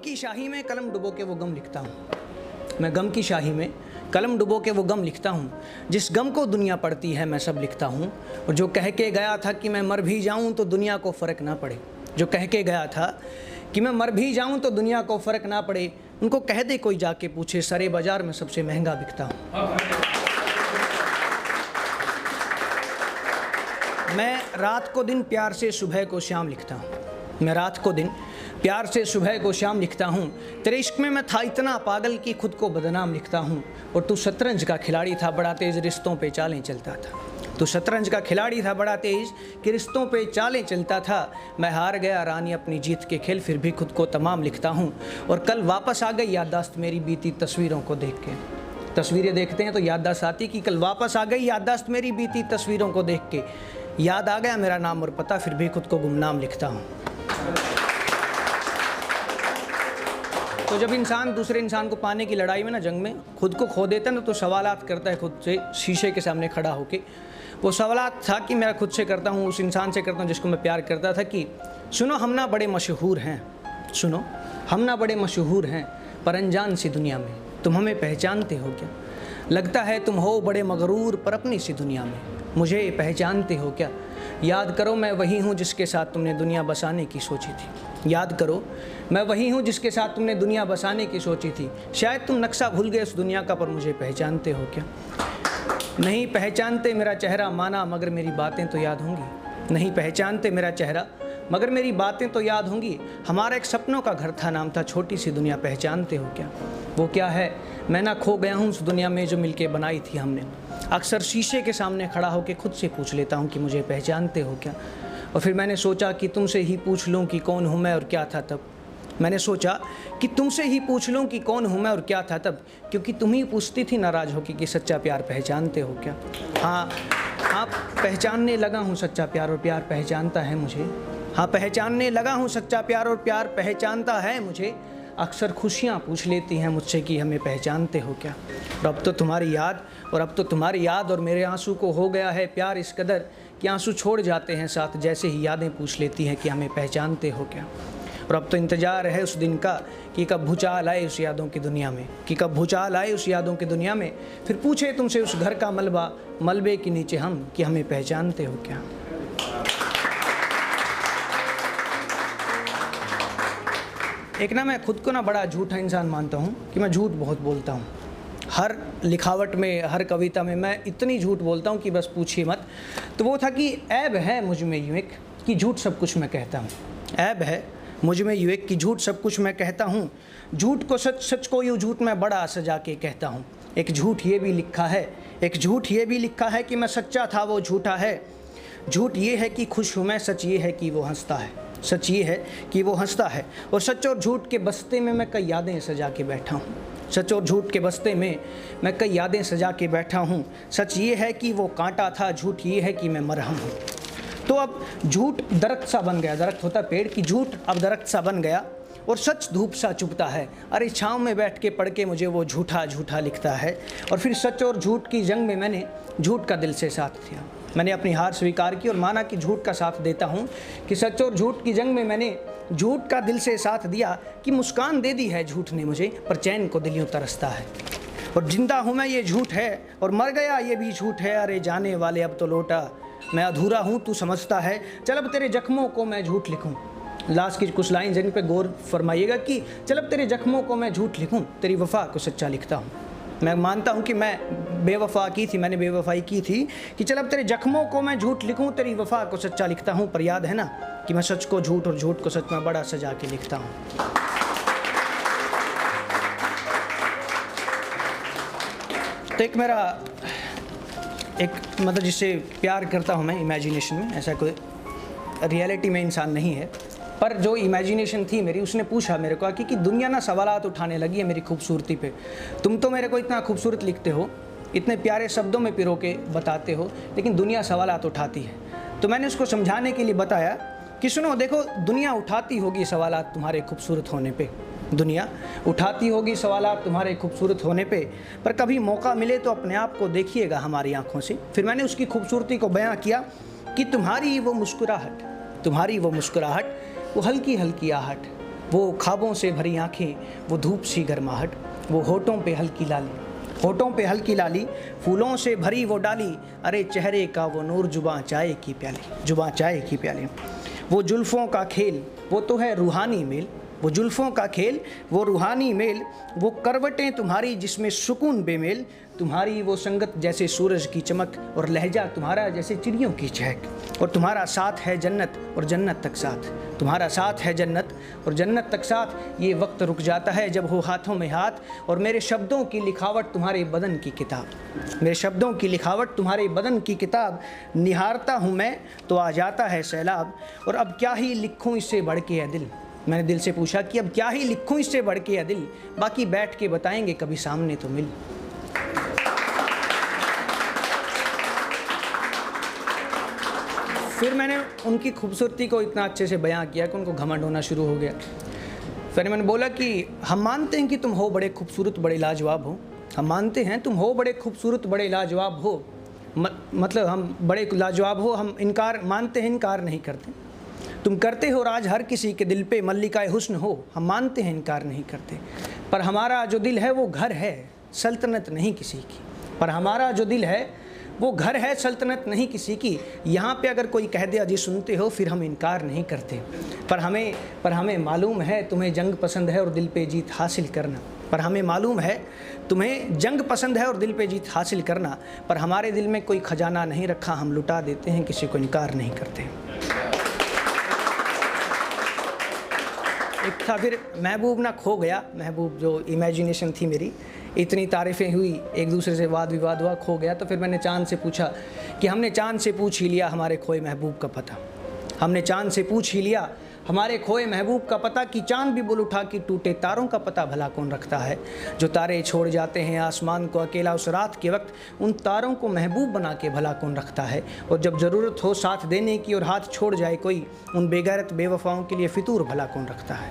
की शाही में कलम डुबो के वो गम लिखता हूँ। मैं गम की शाही में कलम डुबो के वो गम लिखता हूँ। जिस गम को दुनिया पढ़ती है मैं सब लिखता हूँ। और जो कह के गया था कि मैं मर भी जाऊँ तो दुनिया को फ़र्क ना पड़े, जो कह के गया था कि मैं मर भी जाऊँ तो दुनिया को फ़र्क ना पड़े, उनको कह दे कोई जाके पूछे सरे बाज़ार में सबसे महंगा बिकता हूँ। मैं रात को दिन प्यार से सुबह को शाम लिखता हूँ। मैं रात को दिन प्यार से सुबह को शाम लिखता हूँ। तेरे इश्क में मैं था इतना पागल कि खुद को बदनाम लिखता हूँ। और तू शतरंज का खिलाड़ी था, बड़ा तेज़ रिश्तों पे चालें चलता था। तू शतरंज का खिलाड़ी था, बड़ा तेज़ कि रिश्तों पे चालें चलता था। मैं हार गया रानी अपनी जीत के खेल, फिर भी खुद को तमाम लिखता हूँ। और कल वापस आ गई याददाश्त मेरी बीती तस्वीरों को देख के। तस्वीरें देखते हैं तो याददाश्त आती कि कल वापस आ गई याददाश्त मेरी बीती तस्वीरों को देख के। याद आ गया मेरा नाम और पता, फिर भी खुद को गुमनाम लिखता हूँ। तो जब इंसान दूसरे इंसान को पाने की लड़ाई में ना, जंग में खुद को खो देता है ना, तो सवालात करता है खुद से शीशे के सामने खड़ा होके। वो सवालात था कि मैं खुद से करता हूँ, उस इंसान से करता हूँ जिसको मैं प्यार करता था, कि सुनो हम ना बड़े मशहूर हैं, सुनो हम ना बड़े मशहूर हैं, पर अनजान सी दुनिया में तुम हमें पहचानते हो क्या? लगता है तुम हो बड़े मगरूर, पर अपनी सी दुनिया में मुझे पहचानते हो क्या? याद करो मैं वही हूँ जिसके साथ तुमने दुनिया बसाने की सोची थी। याद करो मैं वही हूँ जिसके साथ तुमने दुनिया बसाने की सोची थी। शायद तुम नक्शा भूल गए उस दुनिया का, पर मुझे पहचानते हो क्या? नहीं पहचानते मेरा चेहरा माना, मगर मेरी बातें तो याद होंगी। नहीं पहचानते मेरा चेहरा मगर मेरी बातें तो याद होंगी। हमारा एक सपनों का घर था, नाम था छोटी सी दुनिया, पहचानते हो क्या? वो क्या है? मैं ना खो गया हूँ उस दुनिया में जो मिलके बनाई थी हमने। अक्सर शीशे के सामने खड़ा होकर खुद से पूछ लेता हूँ कि मुझे पहचानते हो क्या? और फिर मैंने सोचा कि तुमसे ही पूछ लूँ कि कौन हूँ मैं और क्या था तब। मैंने सोचा कि तुमसे ही पूछ लूँ कि कौन हूँ मैं और क्या था तब, क्योंकि तुम ही पूछती थी नाराज़ होकर कि सच्चा प्यार पहचानते हो क्या? हाँ, आप पहचानने लगा हूँ सच्चा प्यार, और प्यार पहचानता है मुझे। हाँ, पहचानने लगा हूँ सच्चा प्यार, और प्यार पहचानता है मुझे। अक्सर खुशियाँ पूछ लेती हैं मुझसे कि हमें पहचानते हो क्या? और अब तो तुम्हारी याद और मेरे आंसू को हो गया है प्यार इस कदर कि आंसू छोड़ जाते हैं साथ, जैसे ही यादें पूछ लेती हैं कि हमें पहचानते हो क्या? और अब तो इंतज़ार है उस दिन का कि कब भूचाल आए उस यादों की दुनिया में, कि कब भूचाल आए उस यादों की दुनिया में। फिर पूछे तुमसे उस घर का मलबा, मलबे के नीचे हम, कि हमें पहचानते हो क्या? एक ना मैं खुद को ना बड़ा झूठा इंसान मानता हूँ कि मैं झूठ बहुत बोलता हूँ। हर लिखावट में, हर कविता में मैं इतनी झूठ बोलता हूँ कि बस पूछिए मत। तो वो था कि ऐब है मुझ में यूं एक कि झूठ सब कुछ मैं कहता हूँ। ऐब है मुझ में यूं एक कि झूठ सब कुछ मैं कहता हूँ। झूठ को सच, सच को यूँ झूठ मैं बड़ा सजा के कहता हूँ। एक झूठ ये भी लिखा है, एक झूठ ये भी लिखा है कि मैं सच्चा था वो झूठा है। झूठ ये है कि खुश हूँ मैं, सच ये है कि वो हंसता है। सच ये है कि वो हंसता है। और सच और झूठ के बस्ते में मैं कई यादें सजा के बैठा हूँ। सच और झूठ के बस्ते में मैं कई यादें सजा के बैठा हूँ। सच ये है कि वो कांटा था, झूठ ये है कि मैं मरहम हूँ। तो अब झूठ दरख्त सा बन गया, दरख्त होता पेड़ की, झूठ अब दरख्त सा बन गया। और सच धूप सा चुभता है, अरे छाँव में बैठ के पढ़ के मुझे वो झूठा झूठा लिखता है। और फिर सच और झूठ की जंग में मैंने झूठ का दिल से साथ दिया। मैंने अपनी हार स्वीकार की और माना कि झूठ का साथ देता हूँ, कि सच और झूठ की जंग में मैंने झूठ का दिल से साथ दिया। कि मुस्कान दे दी है झूठ ने मुझे, पर चैन को दिल यूँ तरसता है। और जिंदा हूँ मैं ये झूठ है, और मर गया ये भी झूठ है। अरे जाने वाले अब तो लौटा, मैं अधूरा हूँ तू समझता है। चल अब तेरे जख्मों को मैं झूठ लिखूँ। लास्ट की कुछ लाइन जिन पे गौर फरमाइएगा कि चल अब तेरे जख्मों को मैं झूठ लिखूँ, तेरी वफ़ा को सच्चा लिखता हूँ। मैं मानता हूँ कि मैं बेवफ़ा की थी, मैंने बेवफ़ाई की थी, कि चल अब तेरे जख्मों को मैं झूठ लिखूँ, तेरी वफ़ा को सच्चा लिखता हूँ। पर याद है ना कि मैं सच को झूठ और झूठ को सच में बड़ा सजा के लिखता हूँ। तो एक मेरा मतलब जिससे प्यार करता हूँ मैं इमेजिनेशन में, ऐसा कोई रियलिटी में इंसान नहीं है, पर जो इमेजिनेशन थी मेरी, उसने पूछा मेरे को कि दुनिया ना सवालात उठाने लगी है मेरी खूबसूरती पे। तुम तो मेरे को इतना खूबसूरत लिखते हो, इतने प्यारे शब्दों में पिरो के बताते हो, लेकिन दुनिया सवालात उठाती है। तो मैंने उसको समझाने के लिए बताया कि सुनो देखो, दुनिया उठाती होगी सवालात तुम्हारे खूबसूरत होने पे, दुनिया उठाती होगी सवालात तुम्हारे खूबसूरत होने पे, पर कभी मौका मिले तो अपने आप को देखिएगा हमारी आँखों से। फिर मैंने उसकी खूबसूरती को बयां किया कि तुम्हारी वो मुस्कुराहट, तुम्हारी वो मुस्कुराहट, वो हल्की हल्की आहट, वो ख्वाबों से भरी आंखें, वो धूप सी गर्माहट, वो होठों पे हल्की लाली, होठों पे हल्की लाली, फूलों से भरी वो डाली, अरे चेहरे का वो नूर, जुबां चाय की प्याली, जुबां चाय की प्याली। वो जुल्फ़ों का खेल, वो तो है रूहानी मेल, वो जुल्फ़ों का खेल, वो रूहानी मेल, वो करवटें तुम्हारी जिसमें सुकून बेमेल, तुम्हारी वो संगत जैसे सूरज की चमक, और लहजा तुम्हारा जैसे चिड़ियों की चहक, और तुम्हारा साथ है जन्नत और जन्नत तक साथ, तुम्हारा साथ है जन्नत और जन्नत तक साथ। ये वक्त रुक जाता है जब हो हाथों में हाथ, और मेरे शब्दों की लिखावट तुम्हारे बदन की किताब, मेरे शब्दों की लिखावट तुम्हारे बदन की किताब, निहारता हूँ मैं तो आ जाता है सैलाब, और अब क्या ही लिखूँ इससे बढ़ के है दिल। मैंने दिल से पूछा कि अब क्या ही लिखूं इससे बढ़ के या दिल, बाकी बैठ के बताएंगे कभी सामने तो मिल। फिर मैंने उनकी खूबसूरती को इतना अच्छे से बयां किया कि उनको घमंड होना शुरू हो गया। फिर मैंने बोला कि हम मानते हैं कि तुम हो बड़े खूबसूरत, बड़े लाजवाब हो, हम मानते हैं तुम हो बड़े खूबसूरत, बड़े लाजवाब हो, मतलब हम बड़े लाजवाब हो, हम इनकार मानते हैं, इनकार नहीं करते। तुम करते हो राज हर किसी के दिल पे, मल्लिकाए हुस्न हो, हम मानते हैं, इनकार नहीं करते। पर हमारा जो दिल है वो घर है, सल्तनत नहीं किसी की, पर हमारा जो दिल है वो घर है, सल्तनत नहीं किसी की। यहाँ पे अगर कोई कह दे अजी सुनते हो, फिर हम इनकार नहीं करते। पर हमें मालूम है तुम्हें जंग पसंद है और दिल पे जीत हासिल करना, पर हमें मालूम है तुम्हें जंग पसंद है और दिल पे जीत हासिल करना, पर हमारे दिल में कोई खजाना नहीं रखा, हम लुटा देते हैं, किसी को इनकार नहीं करते। एक था फिर महबूब ना खो गया, महबूब जो इमेजिनेशन थी मेरी, इतनी तारीफ़ें हुई, एक दूसरे से वाद विवाद हुआ, खो गया। तो फिर मैंने चाँद से पूछा कि हमने चाँद से पूछ ही लिया हमारे खोए महबूब का पता, हमने चाँद से पूछ ही लिया हमारे खोए महबूब का पता, कि चाँद भी बोल उठा कि टूटे तारों का पता भला कौन रखता है। जो तारे छोड़ जाते हैं आसमान को अकेला उस रात के वक्त, उन तारों को महबूब बना के भला कौन रखता है। और जब ज़रूरत हो साथ देने की और हाथ छोड़ जाए कोई, उन बेगैरत बेवफाओं के लिए फितूर भला कौन रखता है।